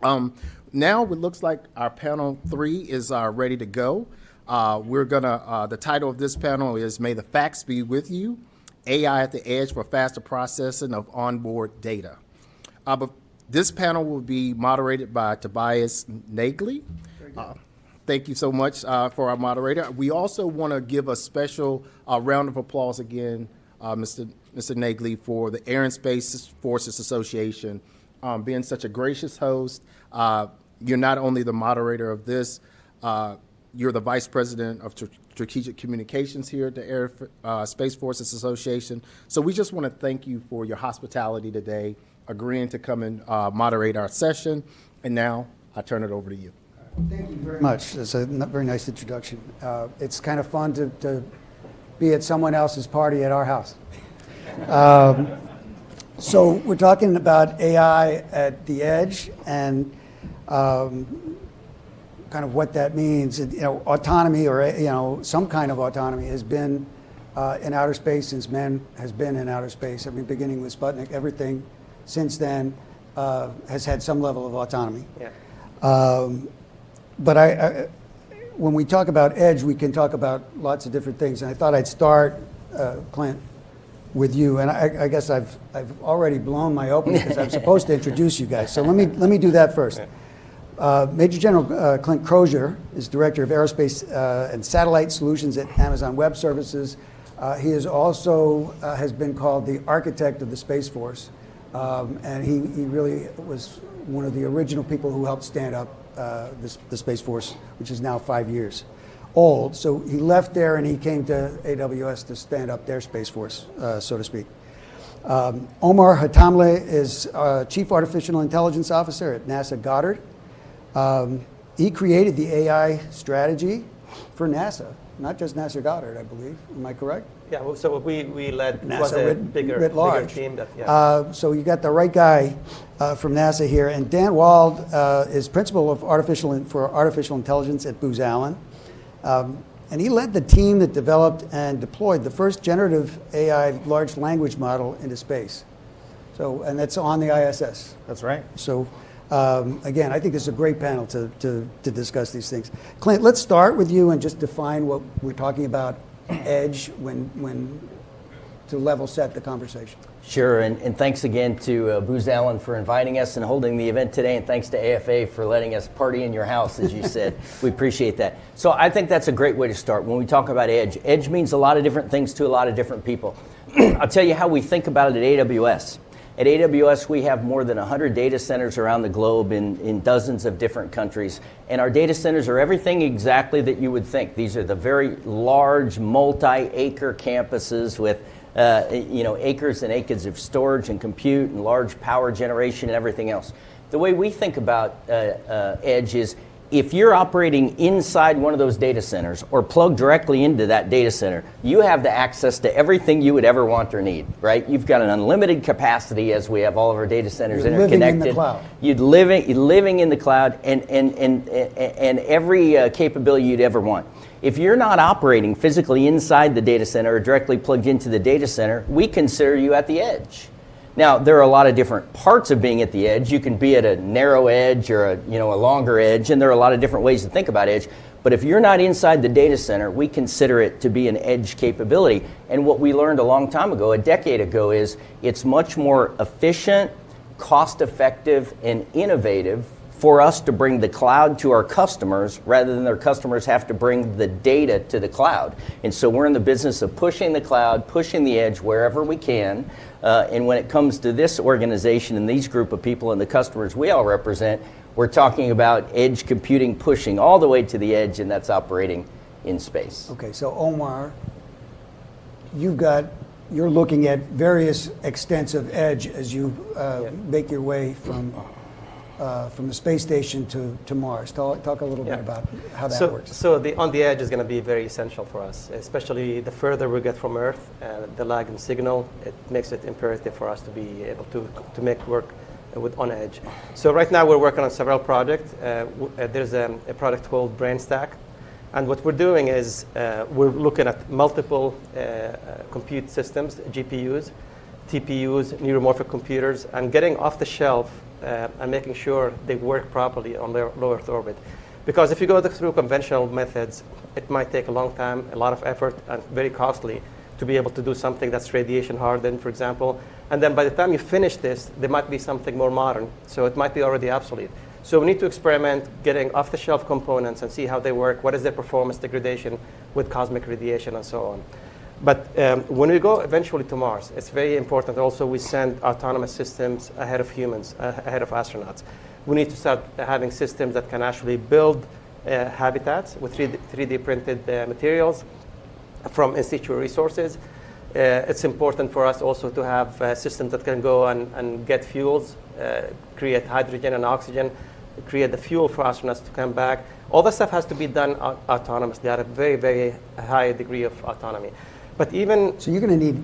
Now it looks like our panel 3 is ready to go. The title of this panel is May the Facts Be With You, AI at the Edge for Faster Processing of Onboard Data. But this panel will be moderated by Tobias Nagley. Thank you so much for our moderator. We also want to give a special round of applause again, Mr. Nagley, for the Air and Space Forces Association being such a gracious host. You're not only the moderator of this, you're the Vice President of Strategic Communications here at the Air Space Forces Association. So we just want to thank you for your hospitality today, agreeing to come and moderate our session. And now I turn it over to you. Thank you very much. That's a very nice introduction. It's kind of fun to be at someone else's party at our house. So we're talking about AI at the edge and kind of what that means. Autonomy, or some kind of autonomy, has been in outer space since man has been in outer space. I mean, beginning with Sputnik, everything since then has had some level of autonomy. Yeah. But when we talk about edge, we can talk about lots of different things. And I thought I'd start, Clint, with you. And I guess I've already blown my opening because I'm supposed to introduce you guys. So let me do that first. Major General Clint Crozier is Director of Aerospace and Satellite Solutions at Amazon Web Services. He is also has been called the architect of the Space Force. And he really was one of the original people who helped stand up the Space Force, which is now 5 years old. So he left there and he came to AWS to stand up their Space Force, so to speak. Omar Hatamle is Chief Artificial Intelligence Officer at NASA Goddard. He created the AI strategy for NASA, not just NASA Goddard, I believe. Am I correct? Yeah, so we led NASA was a bigger team. So you got the right guy from NASA here. And Dan Wald is Principal of Artificial Intelligence at Booz Allen. And he led the team that developed and deployed the first generative AI large language model into space. So, and that's on the ISS. That's right. So, again, I think this is a great panel to discuss these things. Clint, let's start with you and just define what we're talking about edge when to level set the conversation. Sure, and thanks again to Booz Allen for inviting us and holding the event today, and thanks to AFA for letting us party in your house, as you said. We appreciate that. So I think that's a great way to start. When we talk about edge, edge means a lot of different things to a lot of different people. I'll tell you how we think about it at AWS. At AWS, we have more than 100 data centers around the globe in dozens of different countries. And our data centers are everything exactly that you would think. These are the very large, multi-acre campuses with acres and acres of storage and compute and large power generation and everything else. The way we think about edge is if you're operating inside one of those data centers or plugged directly into that data center, you have the access to everything you would ever want or need, right? You've got an unlimited capacity as we have all of our data centers interconnected. Living in the cloud. You're living in the cloud and every capability you'd ever want. If you're not operating physically inside the data center or directly plugged into the data center, we consider you at the edge. Now, there are a lot of different parts of being at the edge. You can be at a narrow edge or a longer edge, and there are a lot of different ways to think about edge. But if you're not inside the data center, we consider it to be an edge capability. And what we learned a long time ago, a decade ago, is it's much more efficient, cost-effective, and innovative for us to bring the cloud to our customers rather than their customers have to bring the data to the cloud. And so we're in the business of pushing the cloud, pushing the edge wherever we can. And when it comes to this organization and these group of people and the customers we all represent, we're talking about edge computing pushing all the way to the edge, and that's operating in space. Okay, so Omar, you're looking at various extents of edge as you make your way from the space station to Mars. Talk a little bit about how that works. So on the edge is going to be very essential for us, especially the further we get from Earth, the lag in signal, it makes it imperative for us to be able to make work on edge. So right now we're working on several projects. There's a product called BrainStack. And what we're doing is we're looking at multiple compute systems, GPUs, TPUs, neuromorphic computers, and getting off the shelf and making sure they work properly on their low Earth orbit. Because if you go through conventional methods, it might take a long time, a lot of effort, and very costly to be able to do something that's radiation hardened, for example. And then by the time you finish this, there might be something more modern, so it might be already obsolete. So we need to experiment getting off-the-shelf components and see how they work, what is their performance degradation with cosmic radiation and so on. But when we go eventually to Mars, it's very important also we send autonomous systems ahead of humans, ahead of astronauts. We need to start having systems that can actually build habitats with 3D printed materials from in situ resources. It's important for us also to have systems that can go and get fuels, create hydrogen and oxygen, create the fuel for astronauts to come back. All that stuff has to be done autonomously at a very, very high degree of autonomy. But even So you're going to need,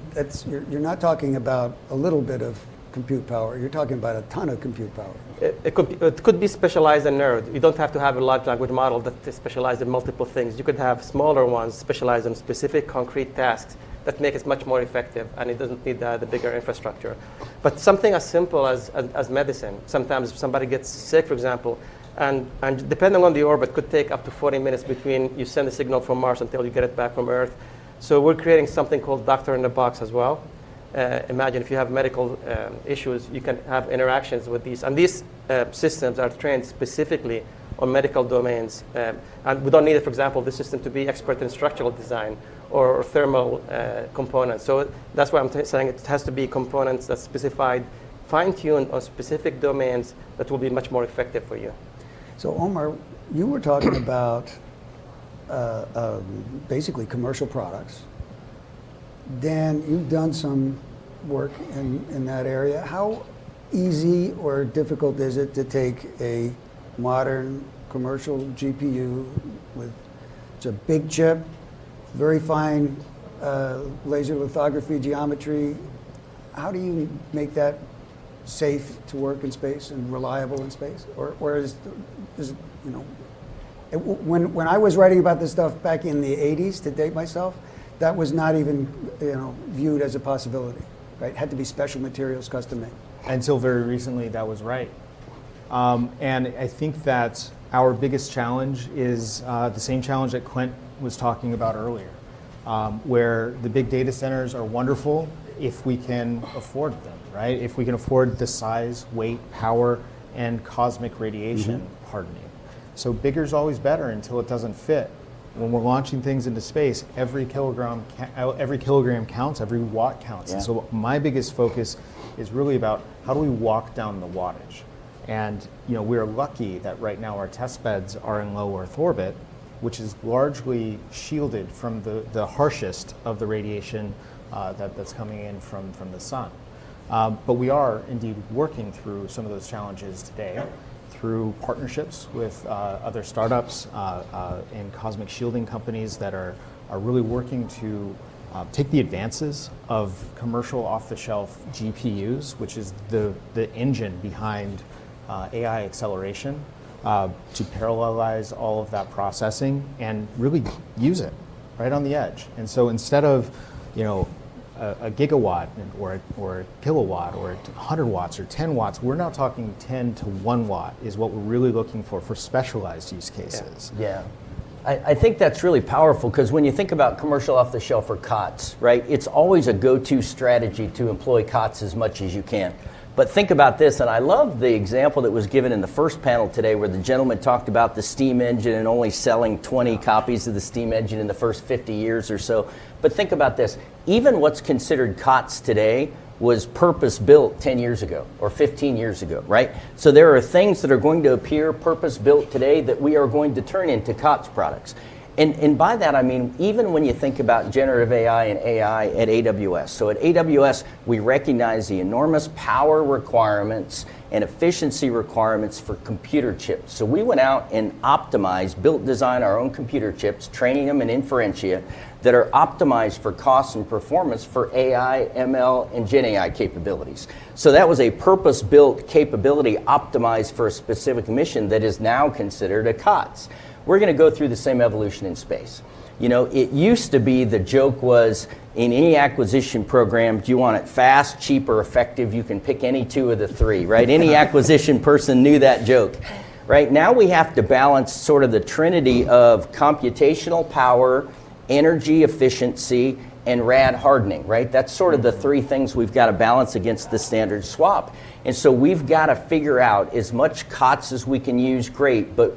you're not talking about a little bit of compute power. You're talking about a ton of compute power. it could be specialized in nerd. You don't have to have a large language model that is specialized in multiple things. You could have smaller ones specialized in specific concrete tasks that make it much more effective, and it doesn't need the bigger infrastructure. But something as simple as medicine. Sometimes if somebody gets sick, for example, and depending on the orbit, could take up to 40 minutes between you send a signal from Mars until you get it back from Earth. So we're creating something called Doctor in the Box as well. Imagine if you have medical issues, you can have interactions with these. And these systems are trained specifically on medical domains. And we don't need, for example, the system to be expert in structural design or thermal components. So that's why I'm saying it has to be components that's specified, fine-tuned on specific domains that will be much more effective for you. So Omar, you were talking about basically commercial products. Dan, you've done some work in that area. How easy or difficult is it to take a modern commercial GPU with it's a big chip, very fine laser lithography geometry? How do you make that safe to work in space and reliable in space? Or is it, you know, when I was writing about this stuff back in the 80s, to date myself, that was not even, you know, viewed as a possibility, right? It had to be special materials, custom made. Until very recently, that was right. And I think that our biggest challenge is the same challenge that Quint was talking about earlier, where the big data centers are wonderful if we can afford them, right? If we can afford the size, weight, power, and cosmic radiation hardening. So bigger is always better until it doesn't fit. When we're launching things into space, every kilogram counts, every watt counts. Yeah. And so my biggest focus is really about how do we walk down the wattage. And you know, we're lucky that right now our test beds are in low Earth orbit, which is largely shielded from the harshest of the radiation that's coming in from the sun. But we are indeed working through some of those challenges today through partnerships with other startups and cosmic shielding companies that are really working to take the advances of commercial off-the-shelf GPUs, which is the engine behind AI acceleration, to parallelize all of that processing and really use it right on the edge. And so instead of, you know, a gigawatt or a kilowatt or 100 watts or 10 watts, we're now talking 10 to 1 watt is what we're really looking for specialized use cases. Yeah. I think that's really powerful because when you think about commercial off-the-shelf or COTS, right, it's always a go-to strategy to employ COTS as much as you can. But think about this, and I love the example that was given in the first panel today where the gentleman talked about the steam engine and only selling 20 copies of the steam engine in the first 50 years or so. But think about this. Even what's considered COTS today was purpose-built 10 years ago or 15 years ago, right? So there are things that are going to appear purpose-built today that we are going to turn into COTS products. And by that, I mean, even when you think about generative AI and AI at AWS. So at AWS, we recognize the enormous power requirements and efficiency requirements for computer chips. So we went out and optimized, designed our own computer chips, training them in Inferentia that are optimized for cost and performance for AI, ML, and Gen AI capabilities. So that was a purpose-built capability optimized for a specific mission that is now considered a COTS. We're going to go through the same evolution in space. You know, it used to be the joke was in any acquisition program, do you want it fast, cheap, or effective? You can pick any two of the three, right? Any acquisition person knew that joke. Right now we have to balance sort of the trinity of computational power, energy efficiency, and rad hardening, right? That's sort of the three things we've got to balance against the standard swap. And so we've got to figure out as much COTS as we can use, great, but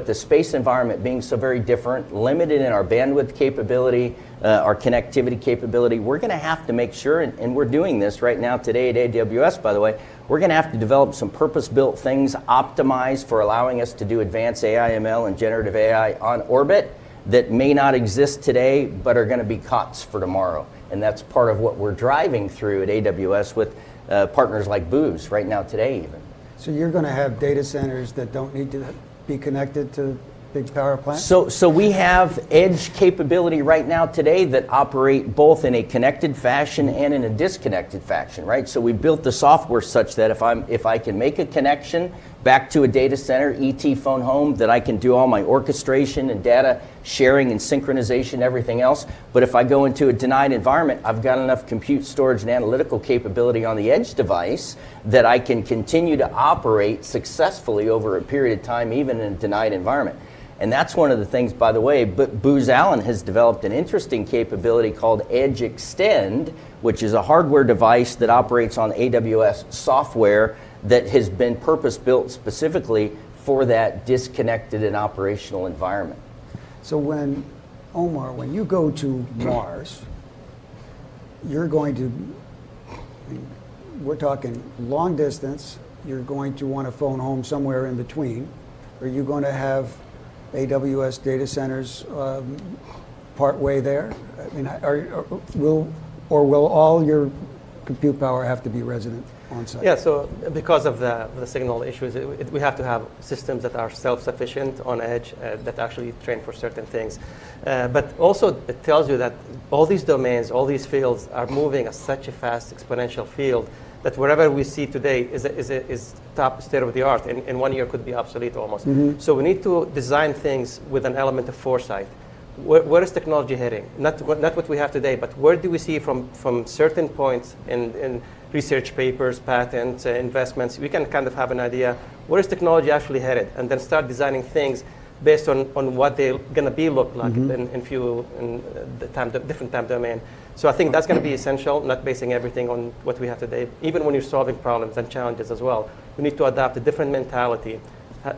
the space environment being so very different, limited in our bandwidth capability, our connectivity capability, we're going to have to make sure, and we're doing this right now today at AWS, by the way, we're going to have to develop some purpose-built things optimized for allowing us to do advanced AI, ML, and generative AI on orbit that may not exist today, but are going to be COTS for tomorrow. And that's part of what we're driving through at AWS with partners like Booz right now today even. So you're going to have data centers that don't need to be connected to big power plants? So we have edge capability right now today that operate both in a connected fashion and in a disconnected fashion, right? So we built the software such that if I can make a connection back to a data center, ET phone home, that I can do all my orchestration and data sharing and synchronization, everything else. But if I go into a denied environment, I've got enough compute, storage, and analytical capability on the edge device that I can continue to operate successfully over a period of time, even in a denied environment. And that's one of the things, by the way, Booz Allen has developed an interesting capability called Edge Extend, which is a hardware device that operates on AWS software that has been purpose-built specifically for that disconnected and operational environment. So Omar, when you go to Mars, you're going to, we're talking long distance, you're going to want to phone home somewhere in between. Are you going to have AWS data centers part way there? I mean, will all your compute power have to be resident on site? Yeah, so because of the signal issues, we have to have systems that are self-sufficient on edge that actually train for certain things. But also it tells you that all these domains, all these fields are moving at such a fast exponential field that wherever we see today is top state of the art. In 1 year could be obsolete almost. Mm-hmm. So we need to design things with an element of foresight. Where is technology heading? Not what we have today, but where do we see from certain points in research papers, patents, investments, we can kind of have an idea where is technology actually headed, and then start designing things based on what they're going to be look like in the different time domain. So I think that's going to be essential, not basing everything on what we have today. Even when you're solving problems and challenges as well, we need to adapt a different mentality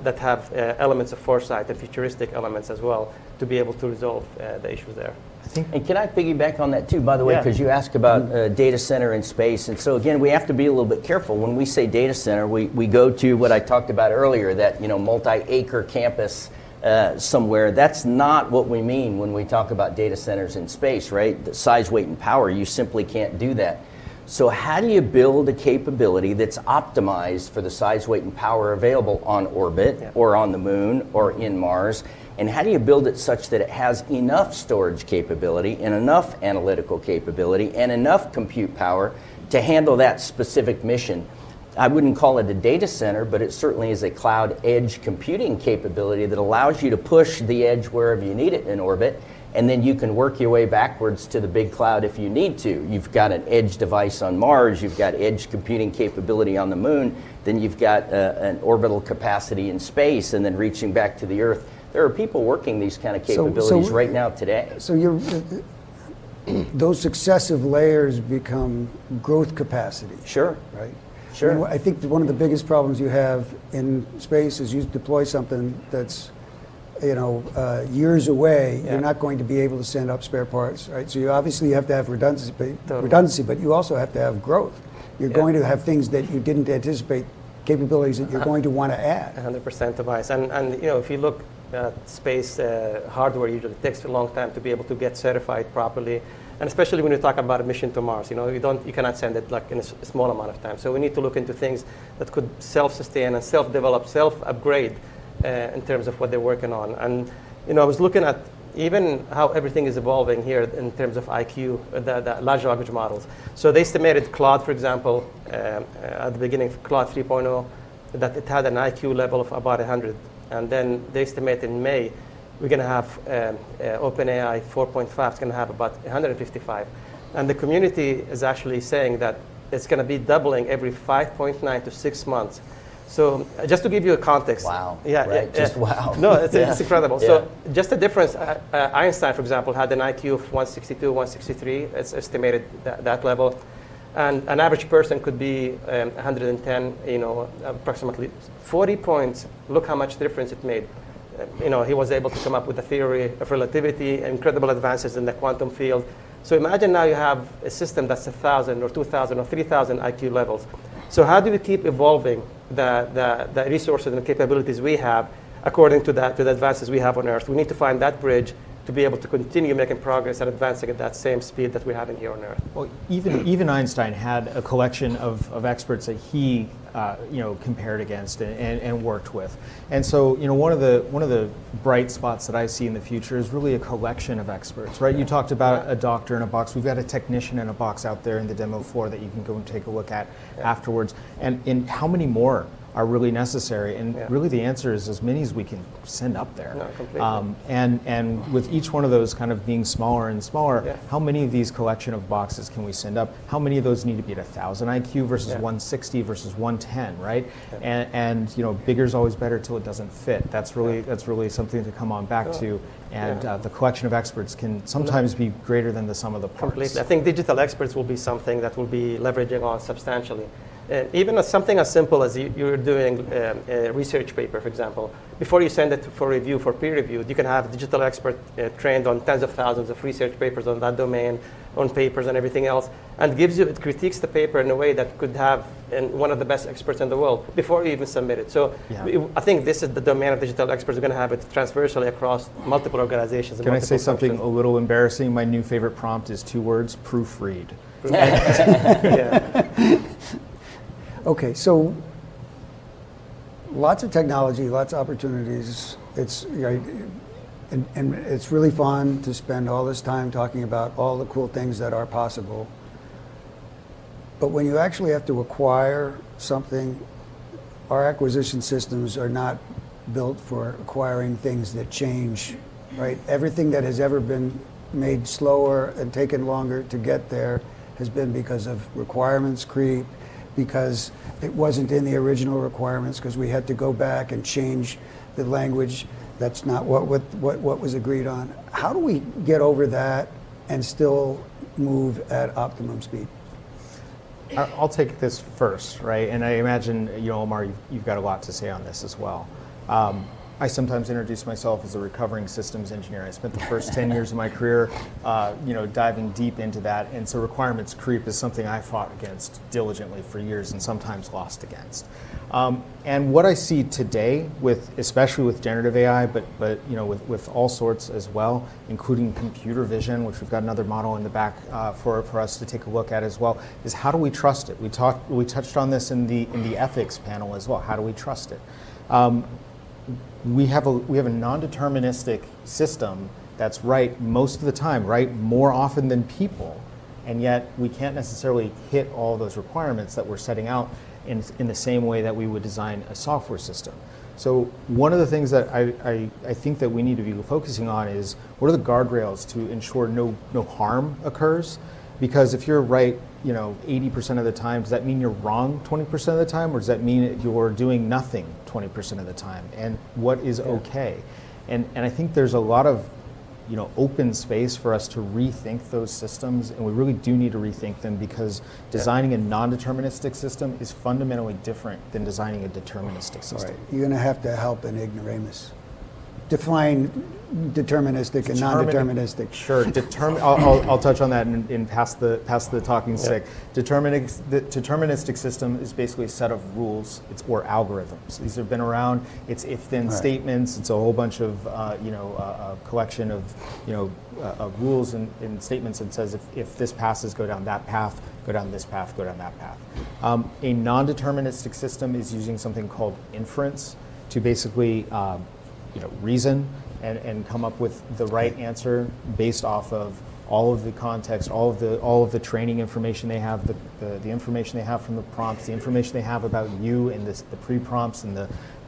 that have elements of foresight and futuristic elements as well to be able to resolve the issues there. And can I piggyback on that too, by the way, because you asked about data center in space. And so again, we have to be a little bit careful. When we say data center, we go to what I talked about earlier, that multi-acre campus somewhere. That's not what we mean when we talk about data centers in space, right? The size, weight, and power, you simply can't do that. So how do you build a capability that's optimized for the size, weight, and power available on orbit or on the moon or in Mars? And how do you build it such that it has enough storage capability and enough analytical capability and enough compute power to handle that specific mission? I wouldn't call it a data center, but it certainly is a cloud edge computing capability that allows you to push the edge wherever you need it in orbit, and then you can work your way backwards to the big cloud if you need to. You've got an edge device on Mars, you've got edge computing capability on the moon, then you've got an orbital capacity in space, and then reaching back to the Earth. There are people working these kind of capabilities right now today. So those successive layers become growth capacity. Sure. Right? Sure. I mean, I think one of the biggest problems you have in space is you deploy something that's years away, you're not going to be able to send up spare parts, right? So you obviously have to have redundancy, but you also have to have growth. You're going to have things that you didn't anticipate, capabilities that you're going to want to add. 100% device. And if you look at space hardware, usually takes a long time to be able to get certified properly. And especially when you talk about a mission to Mars, you cannot send it like in a small amount of time. So we need to look into things that could self-sustain and self-develop, self-upgrade in terms of what they're working on. And I was looking at even how everything is evolving here in terms of IQ, the large language models. So they estimated Claude, for example, at the beginning of Claude 3.0, that it had an IQ level of about 100. And then they estimate in May We're going to have OpenAI 4.5 is going to have about 155. And the community is actually saying that it's going to be doubling every 5.9 to 6 months. So just to give you a context. Wow. Yeah. Right. Just wow. No, it's, Yeah. it's incredible. Yeah. So just the difference, Einstein, for example, had an IQ of 162, 163. It's estimated that level. And an average person could be 110, approximately 40 points. Look how much difference it made. He was able to come up with a theory of relativity, incredible advances in the quantum field. So imagine now you have a system that's 1,000 or 2,000 or 3,000 IQ levels. So how do we keep evolving the resources and capabilities we have according to the advances we have on Earth? We need to find that bridge to be able to continue making progress and advancing at that same speed that we're having here on Earth. Well, even Einstein had a collection of experts that he compared against and worked with, and so one of the bright spots that I see in the future is really a collection of experts. Right? You talked about a doctor in a box. We've got a technician in a box out there in the demo floor that you can go and take a look at afterwards. And how many more are really necessary? And really the answer is as many as we can send up there. No, completely. And with each one of those kind of being smaller and smaller, how many of these collection of boxes can we send up? How many of those need to be at 1,000 IQ versus 160 versus 110, right? And bigger is always better till it doesn't fit. That's really something to come on back to. And the collection of experts can sometimes be greater than the sum of the parts. Completely. I think digital experts will be something that we'll be leveraging on substantially. Even something as simple as you're doing a research paper, for example, before you send it for review, for peer review, you can have a digital expert trained on tens of thousands of research papers on that domain, on papers and everything else, and it critiques the paper in a way that could have one of the best experts in the world before you even submit it. So I think this is the domain of digital experts. We're going to have it transversally across multiple organizations. Can I say something a little embarrassing? My new favorite prompt is 2 words: proofread. Okay, so lots of technology, lots of opportunities. It's and it's really fun to spend all this time talking about all the cool things that are possible. But when you actually have to acquire something, our acquisition systems are not built for acquiring things that change, right? Everything that has ever been made slower and taken longer to get there has been because of requirements creep, because it wasn't in the original requirements, because we had to go back and change the language. That's not what was agreed on. How do we get over that and still move at optimum speed? I'll take this first, right? And I imagine, Omar, you've got a lot to say on this as well. I sometimes introduce myself as a recovering systems engineer. I spent the first 10 years of my career, diving deep into that. And so requirements creep is something I fought against diligently for years and sometimes lost against. And what I see today, especially with generative AI, but with all sorts as well, including computer vision, which we've got another model in the back for us to take a look at as well, is how do we trust it? We touched on this in the ethics panel as well. How do we trust it? We have a non-deterministic system that's right most of the time, right more often than people, and yet we can't necessarily hit all those requirements that we're setting out in the same way that we would design a software system. So one of the things that I think that we need to be focusing on is what are the guardrails to ensure no harm occurs? Because if you're right, 80% of the time, does that mean you're wrong 20% of the time, or does that mean you're doing nothing 20% of the time? And what is okay? And I think there's a lot of open space for us to rethink those systems, and we really do need to rethink them, because designing a non-deterministic system is fundamentally different than designing a deterministic system. Right. You're going to have to help an ignoramus define deterministic and non-deterministic. Sure. I'll touch on that and pass the talking stick. The deterministic system is basically a set of rules or algorithms. These have been around. It's if-then statements. It's a whole bunch of a collection of rules and statements that says if this passes, go down that path. Go down this path. Go down that path. A non-deterministic system is using something called inference to basically reason and come up with the right answer based off of all of the context, all of the training information they have, the information they have from the prompts, the information they have about you and the pre-prompts and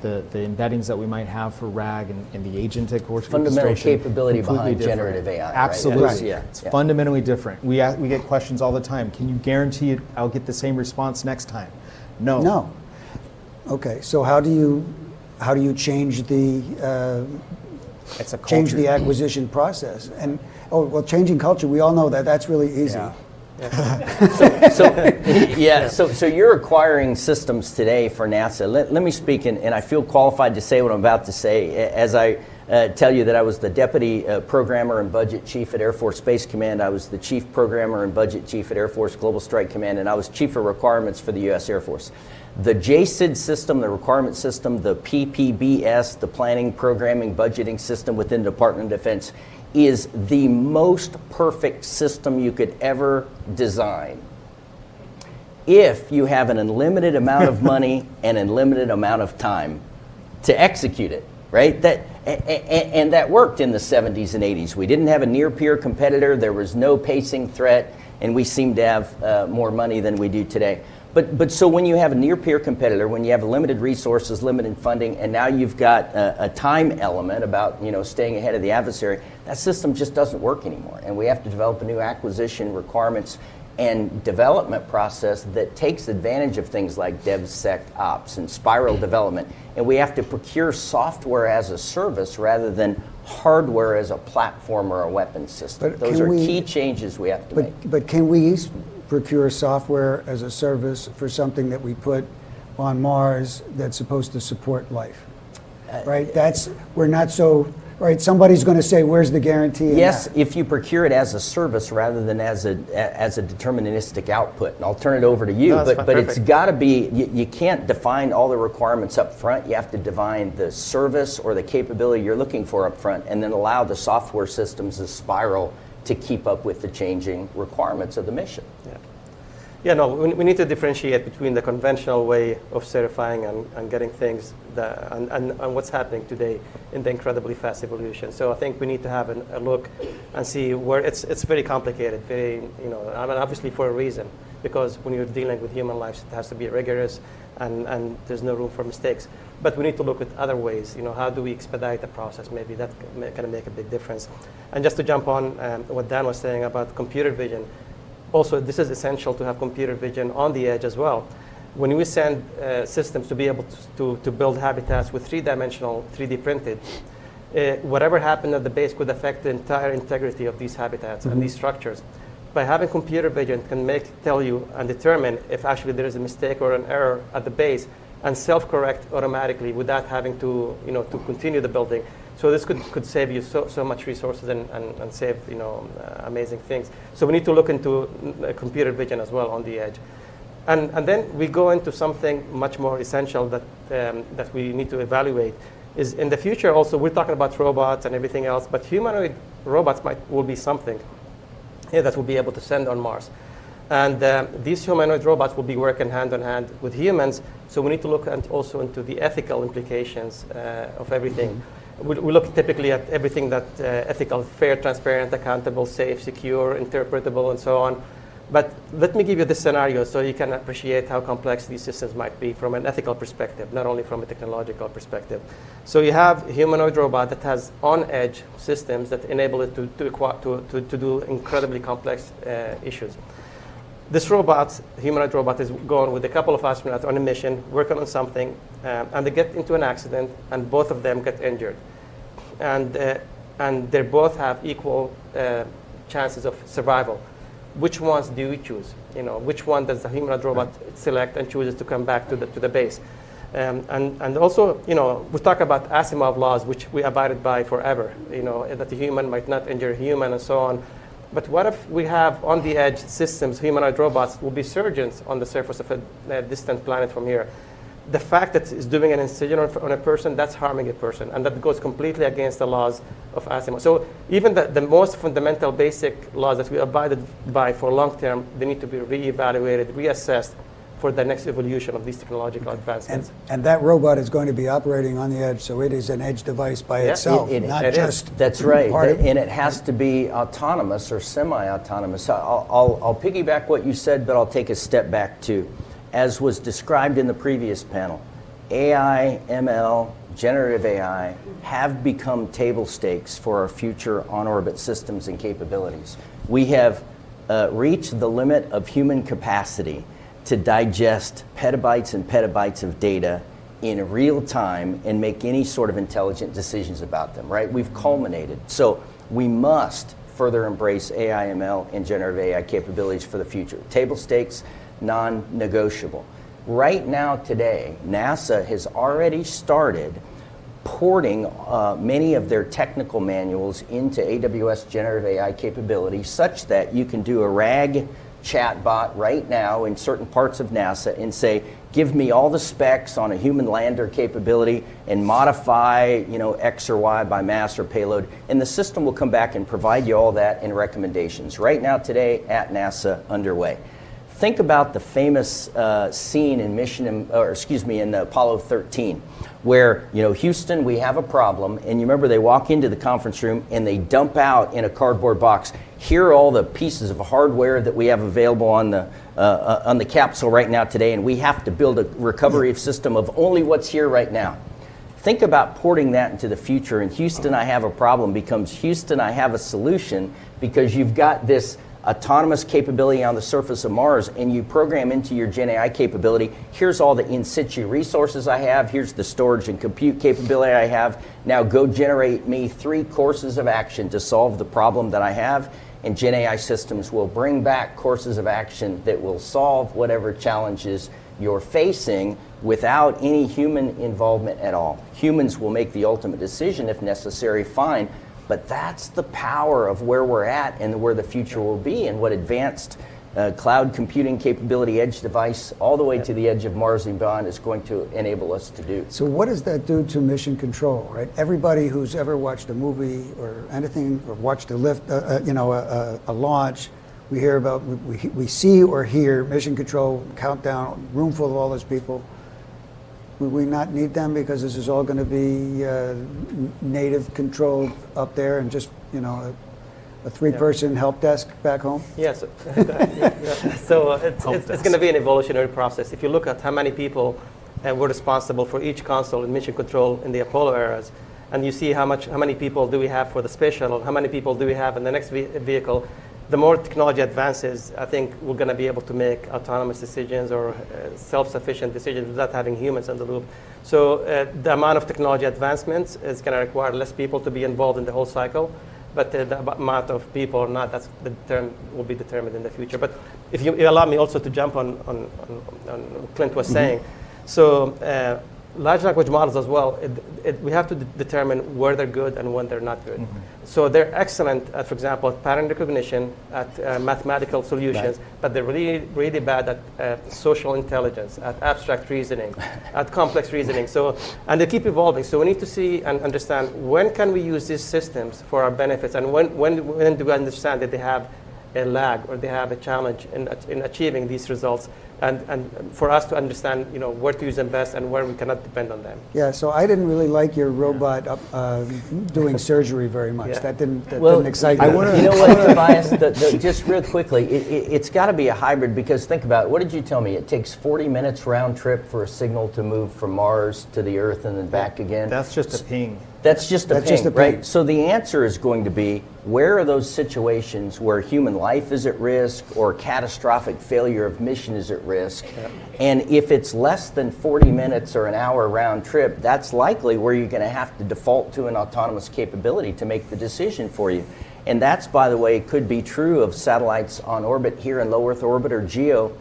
the embeddings that we might have for RAG and the agentic orchestration. Fundamental capability completely behind different. generative AI. right? Absolutely. That's- yeah, It's yeah. fundamentally different. We get questions all the time. Can you guarantee I'll get the same response next time? No. No. Okay, so how do you change the It's a change culture. the acquisition process? And changing culture, we all know that that's really easy. Yeah. So you're acquiring systems today for NASA. Let me speak, and I feel qualified to say what I'm about to say, as I tell you that I was the Deputy Programmer and Budget Chief at Air Force Space Command. I was the Chief Programmer and Budget Chief at Air Force Global Strike Command, and I was Chief of Requirements for the U.S. Air Force. The JSID system, the requirement system, the PPBS, the planning, programming, budgeting system within the Department of Defense is the most perfect system you could ever design if you have an unlimited amount of money and unlimited amount of time to execute it, right? And that worked in the 70s and 80s. We didn't have a near-peer competitor, there was no pacing threat, and we seem to have more money than we do today. But so when you have a near-peer competitor, when you have limited resources, limited funding, and now you've got a time element about staying ahead of the adversary, that system just doesn't work anymore. And we have to develop a new acquisition requirements and development process that takes advantage of things like DevSecOps and spiral development. And we have to procure software as a service rather than hardware as a platform or a weapons system. But Those are key changes we have to make. But can we procure software as a service for something that we put on Mars that's supposed to support life? Right? We're not so, right? Somebody's going to say, where's the guarantee? Yes, if you procure it as a service rather than as a deterministic output. And I'll turn it over to you, No, but it's got to be, you can't define all the requirements up front. You have to define the service or the capability you're looking for up front and then allow the software systems to spiral to keep up with the changing requirements of the mission. Yeah, no, we need to differentiate between the conventional way of certifying and getting things and what's happening today in the incredibly fast evolution. So I think we need to have a look and see where it's very complicated, obviously for a reason, because when you're dealing with human lives, it has to be rigorous and there's no room for mistakes. But we need to look at other ways, how do we expedite the process? Maybe that can make a big difference. And just to jump on what Dan was saying about computer vision, also, this is essential to have computer vision on the edge as well. When we send systems to be able to build habitats with three-dimensional, 3D printed, whatever happened at the base could affect the entire integrity of these habitats and these structures. By having computer vision, can tell you and determine if actually there is a mistake or an error at the base and self-correct automatically without having to continue the building. So this could save you so much resources and save amazing things. So we need to look into computer vision as well on the edge, and then we go into something much more essential that we need to evaluate is in the future. Also, we're talking about robots and everything else, but humanoid robots will be something that will be able to send on Mars. And these humanoid robots will be working hand in hand with humans. So we need to look also into the ethical implications of everything. We look typically at everything that ethical, fair, transparent, accountable, safe, secure, interpretable, and so on. But let me give you this scenario so you can appreciate how complex these systems might be from an ethical perspective, not only from a technological perspective. So you have a humanoid robot that has on-edge systems that enable it to do incredibly complex issues. This humanoid robot, is going with a couple of astronauts on a mission, working on something, and they get into an accident, and both of them get injured. And they both have equal chances of survival. Which ones do you choose? Which one does the humanoid robot select and chooses to come back to the base? And also, we talk about Asimov laws, which we abided by forever, that the human might not injure a human and so on. But what if we have on the edge systems, humanoid robots will be surgeons on the surface of a distant planet from here? The fact that it's doing an incision on a person, that's harming a person. And that goes completely against the laws of Asimov. So even the most fundamental basic laws that we abided by for long term, they need to be reevaluated, reassessed for the next evolution of these technological advancements. And that robot is going to be operating on the edge, so it is an edge device by itself, not just That's right, part of it. and it has to be autonomous or semi-autonomous. I'll piggyback what you said, but I'll take a step back too. As was described in the previous panel, AI, ML, generative AI have become table stakes for our future on-orbit systems and capabilities. We have reached the limit of human capacity to digest petabytes and petabytes of data in real time and make any sort of intelligent decisions about them, right? We've culminated. So we must further embrace AI, ML, and generative AI capabilities for the future. Table stakes, non-negotiable. Right now, today, NASA has already started porting many of their technical manuals into AWS generative AI capabilities such that you can do a RAG chatbot right now in certain parts of NASA and say, give me all the specs on a human lander capability and modify, X or Y by mass or payload, and the system will come back and provide you all that in recommendations. Right now, today, at NASA, underway. Think about the famous scene in in Apollo 13, where, Houston, we have a problem, and you remember they walk into the conference room and they dump out in a cardboard box, here are all the pieces of hardware that we have available on the capsule right now today, and we have to build a recovery system of only what's here right now. Think about porting that into the future, and Houston, I have a problem becomes Houston, I have a solution, because you've got this autonomous capability on the surface of Mars, and you program into your Gen AI capability, here's all the in situ resources I have, here's the storage and compute capability I have, now go generate me 3 courses of action to solve the problem that I have, and Gen AI systems will bring back courses of action that will solve whatever challenges you're facing without any human involvement at all. Humans will make the ultimate decision if necessary, fine, but that's the power of where we're at and where the future will be, and what advanced cloud computing capability, edge device, all the way to the edge of Mars and beyond is going to enable us to do. So what does that do to mission control, right? Everybody who's ever watched a movie or anything, or watched a lift, a launch, we hear about, we see or hear mission control, countdown, room full of all those people. Would we not need them because this is all going to be native controlled up there and just, a 3-person help desk back home? Yes. So it's going to be an evolutionary process. If you look at how many people were responsible for each console in mission control in the Apollo eras, and you see how many people do we have for the space shuttle, how many people do we have in the next vehicle, the more technology advances, I think we're going to be able to make autonomous decisions or self-sufficient decisions without having humans in the loop. So the amount of technology advancements is going to require less people to be involved in the whole cycle, but the amount of people or not, that's the term will be determined in the future. But if you allow me also to jump on what Clint was saying, so large language models as well, we have to determine where they're good and when they're not good. So they're excellent at, for example, at pattern recognition, at mathematical solutions, but they're really, really bad at social intelligence, at abstract reasoning, at complex reasoning. So, and they keep evolving. So we need to see and understand when can we use these systems for our benefits, and when do we understand that they have a lag or they have a challenge in achieving these results, and for us to understand, where to use them best and where we cannot depend on them. Yeah, so I didn't really like your robot doing surgery very much. Yeah. That didn't excite me. You know what, Tobias? Just real quickly, it's got to be a hybrid, because think about it. What did you tell me? It takes 40 minutes round trip for a signal to move from Mars to the Earth and then back again. That's just a ping. That's just a That's ping, just a ping. right? So the answer is going to be, where are those situations where human life is at risk or catastrophic failure of mission is at risk? Yeah. And if it's less than 40 minutes or an hour round trip, that's likely where you're going to have to default to an autonomous capability to make the decision for you. And that's, by the way, could be true of satellites on orbit here in low Earth orbit or GEO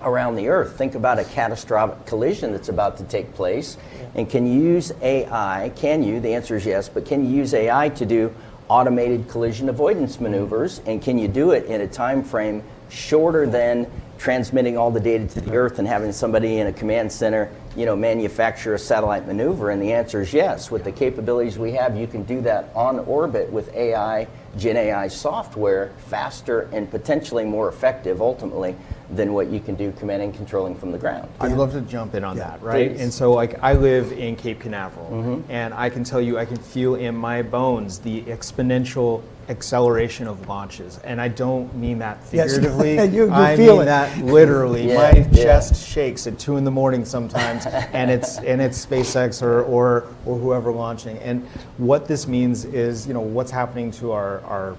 around the Earth. Think about a catastrophic collision that's about to take place. And can you use AI? Can you? The answer is yes, but can you use AI to do automated collision avoidance maneuvers? And can you do it in a time frame shorter than transmitting all the data to the Earth and having somebody in a command center, manufacture a satellite maneuver? And the answer is yes. With the capabilities we have, you can do that on orbit with AI, Gen AI software, faster and potentially more effective ultimately than what you can do command and controlling from the ground. I'd love to jump in on that, right? Please. And so, like, I live in Cape Canaveral, and I can tell you, I can feel in my bones the exponential acceleration of launches, and I don't mean that Yes, figuratively. you I feel mean it. that literally. Yeah, My yeah. chest shakes at 2 a.m. sometimes, and it's SpaceX or whoever launching. And what this means is, what's happening to our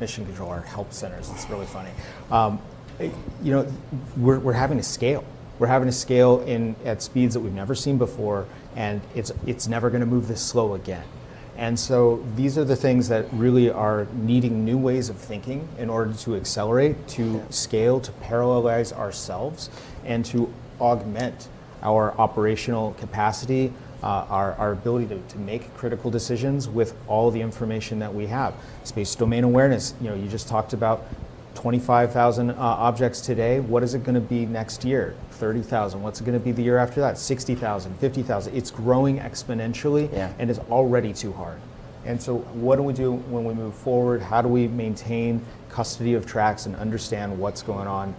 mission control, our help centers. It's really funny. We're having to scale. We're having to scale at speeds that we've never seen before, and it's never going to move this slow again. And so these are the things that really are needing new ways of thinking in order to accelerate, to scale, to parallelize ourselves, and to augment our operational capacity, our ability to make critical decisions with all the information that we have. Space domain awareness, you just talked about 25,000 objects today. What is it going to be next year? 30,000. What's it going to be the year after that? 60,000, 50,000. It's growing exponentially, and it's already too hard. And so what do we do when we move forward? How do we maintain custody of tracks and understand what's going on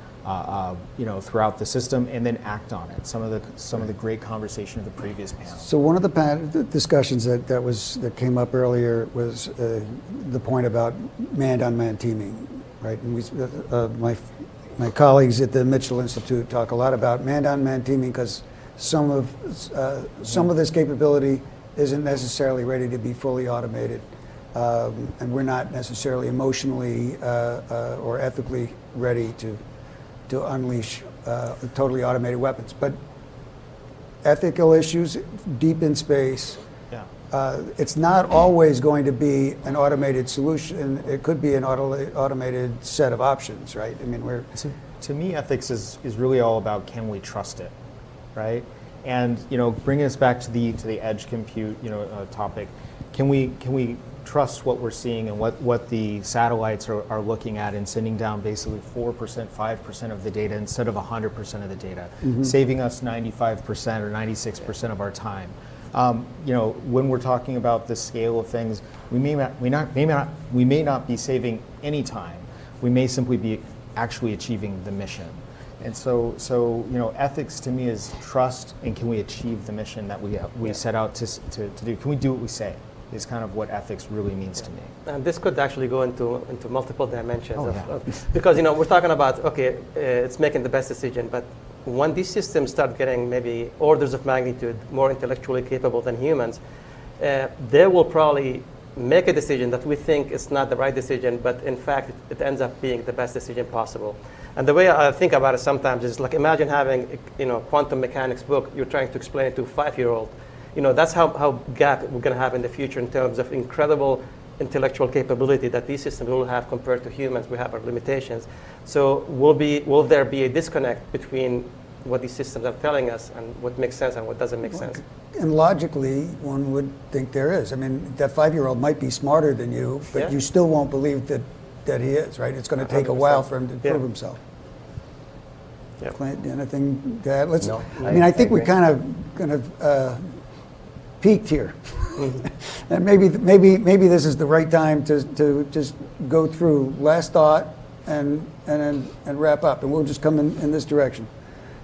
throughout the system, and then act on it? Some of the great conversation of the previous panel. So one of the discussions that came up earlier was the point about manned-unmanned teaming, right? And my colleagues at the Mitchell Institute talk a lot about manned-unmanned teaming because some of this capability isn't necessarily ready to be fully automated, and we're not necessarily emotionally or ethically ready to unleash totally automated weapons. But ethical issues deep in space, it's not always going to be an automated solution. It could be an automated set of options, right? I mean, to me, ethics is really all about, can we trust it, right? And bringing us back to the edge compute topic, can we trust what we're seeing and what the satellites are looking at and sending down basically 4%, 5% of the data instead of 100% of the data, saving us 95% or 96% of our time. When we're talking about the scale of things, we may not be saving any time. We may simply be actually achieving the mission. And so ethics to me is trust, and can we achieve the mission that we set out to do? Can we do what we say? Is kind of what ethics really means to me. And this could actually go into multiple dimensions because we're talking about it's making the best decision, but when these systems start getting maybe orders of magnitude more intellectually capable than humans, they will probably make a decision that we think is not the right decision, but in fact it ends up being the best decision possible. And the way I think about it sometimes is like, imagine having quantum mechanics book, you're trying to explain it to a 5-year-old. That's how gap we're going to have in the future in terms of incredible intellectual capability that these systems will have compared to humans. We have our limitations. So will there be a disconnect between what these systems are telling us and what makes sense and what doesn't make sense? And logically, one would think there is. I mean, that 5-year-old might be smarter than you, but you still won't believe that he is, right? It's going to take a while for him to prove himself. Clint, anything to add? No, I think we kind of peaked here, and maybe this is the right time to just go through last thought and wrap up, and we'll just come in this direction.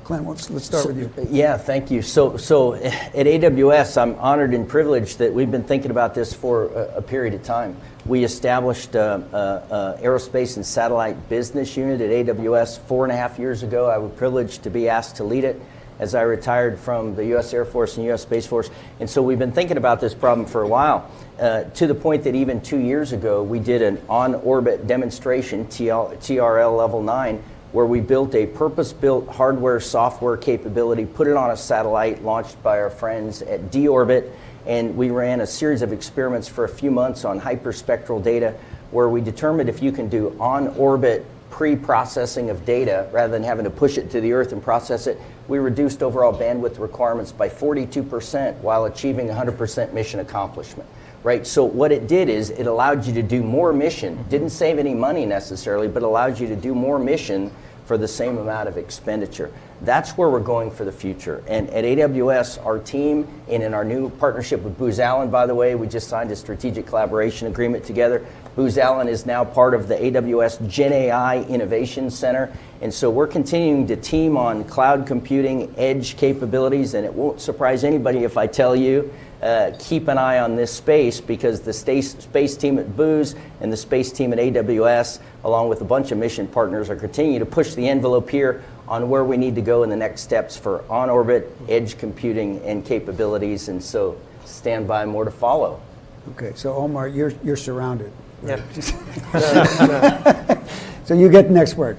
Clint, let's start with you. Yeah, thank you. So at AWS, I'm honored and privileged that we've been thinking about this for a period of time. We established aerospace and satellite business unit at AWS 4.5 years ago. I was privileged to be asked to lead it as I retired from the U.S. Air Force and U.S. Space Force. And so we've been thinking about this problem for a while, to the point that even 2 years ago, we did an on-orbit demonstration, TRL Level 9, where we built a purpose-built hardware, software capability, put it on a satellite launched by our friends at D-Orbit, and we ran a series of experiments for a few months on hyperspectral data, where we determined if you can do on-orbit pre-processing of data rather than having to push it to the Earth and process it, we reduced overall bandwidth requirements by 42% while achieving 100% mission accomplishment. Right, so what it did is it allowed you to do more mission. Didn't save any money necessarily, but allowed you to do more mission for the same amount of expenditure. That's where we're going for the future. And at AWS, our team, and in our new partnership with Booz Allen, by the way, we just signed a strategic collaboration agreement together. Booz Allen is now part of the AWS Gen AI Innovation Center. And so we're continuing to team on cloud computing, edge capabilities, and it won't surprise anybody if I tell you, keep an eye on this space, because the space team at Booz and the space team at AWS, along with a bunch of mission partners, are continuing to push the envelope here on where we need to go in the next steps for on-orbit edge computing and capabilities. And so stand by, more to follow. Okay, so Omar, you're surrounded. Yeah. So you get the next word.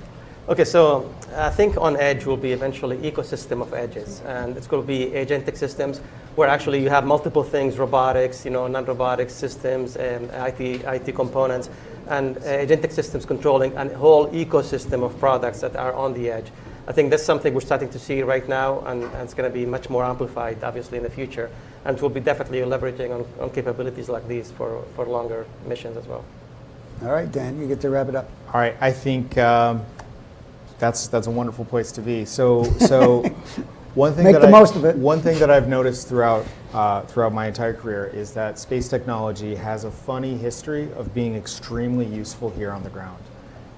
Okay, so I think on edge will be eventually ecosystem of edges, and it's going to be agentic systems where actually you have multiple things, robotics, non-robotic systems, and IT components, and agentic systems controlling a whole ecosystem of products that are on the edge. I think that's something we're starting to see right now, and it's going to be much more amplified, obviously, in the future, and we'll be definitely leveraging on capabilities like these for longer missions as well. All right, Dan, you get to wrap it up. All right, I think that's a wonderful place to be. So one thing Make the most of it. One thing that I've noticed throughout my entire career is that space technology has a funny history of being extremely useful here on the ground.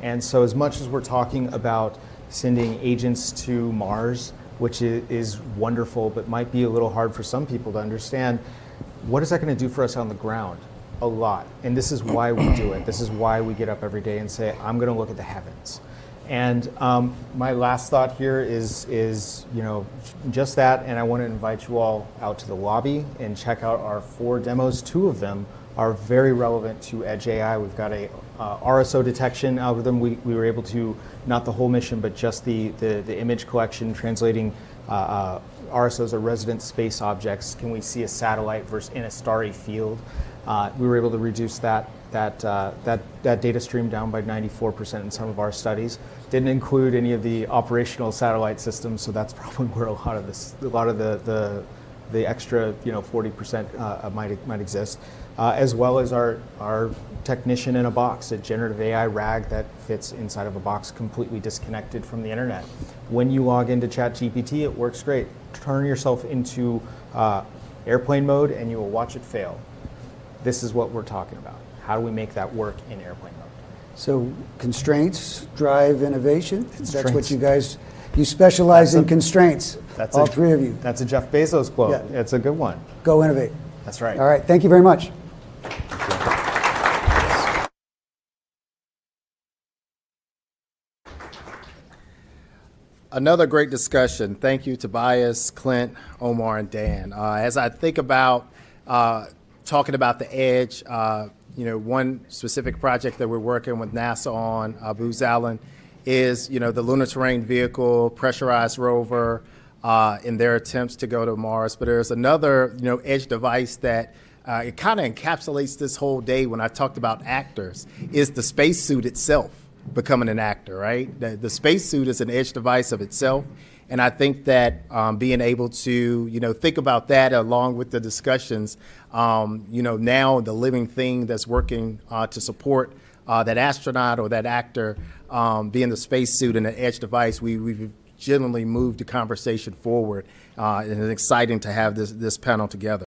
And so as much as we're talking about sending agents to Mars, which is wonderful, but might be a little hard for some people to understand, what is that going to do for us on the ground? A lot. And this is why we do it. This is why we get up every day and say, I'm going to look at the heavens. And my last thought here is just that, and I want to invite you all out to the lobby and check out our 4 demos. 2 of them are very relevant to Edge AI. We've got a RSO detection algorithm. We were able to, not the whole mission, but just the image collection, translating RSOs, or resident space objects. Can we see a satellite versus in a starry field? We were able to reduce that data stream down by 94% in some of our studies. Didn't include any of the operational satellite systems, so that's probably where a lot of the extra 40% might exist, as well as our technician in a box, a generative AI RAG that fits inside of a box, completely disconnected from the internet. When you log into ChatGPT, it works great. Turn yourself into airplane mode, and you will watch it fail. This is what we're talking about. How do we make that work in airplane mode? So constraints drive innovation. That's what Constraints. you specialize in constraints. All 3 of you. That's a Jeff Bezos quote. Yeah. It's a good one. Go innovate. That's right. All right, thank you very much. Another great discussion. Thank you, Tobias, Clint, Omar, and Dan. As I think about talking about the edge, one specific project that we're working with NASA on, Booz Allen, is the Lunar Terrain Vehicle, pressurized rover, in their attempts to go to Mars. But there's another edge device that it kind of encapsulates this whole day when I talked about actors, is the spacesuit itself becoming an actor, right? The spacesuit is an edge device of itself. And I think that being able to, think about that along with the discussions, now the living thing that's working to support that astronaut or that actor being the spacesuit and the edge device, we've generally moved the conversation forward. And it's exciting to have this panel together.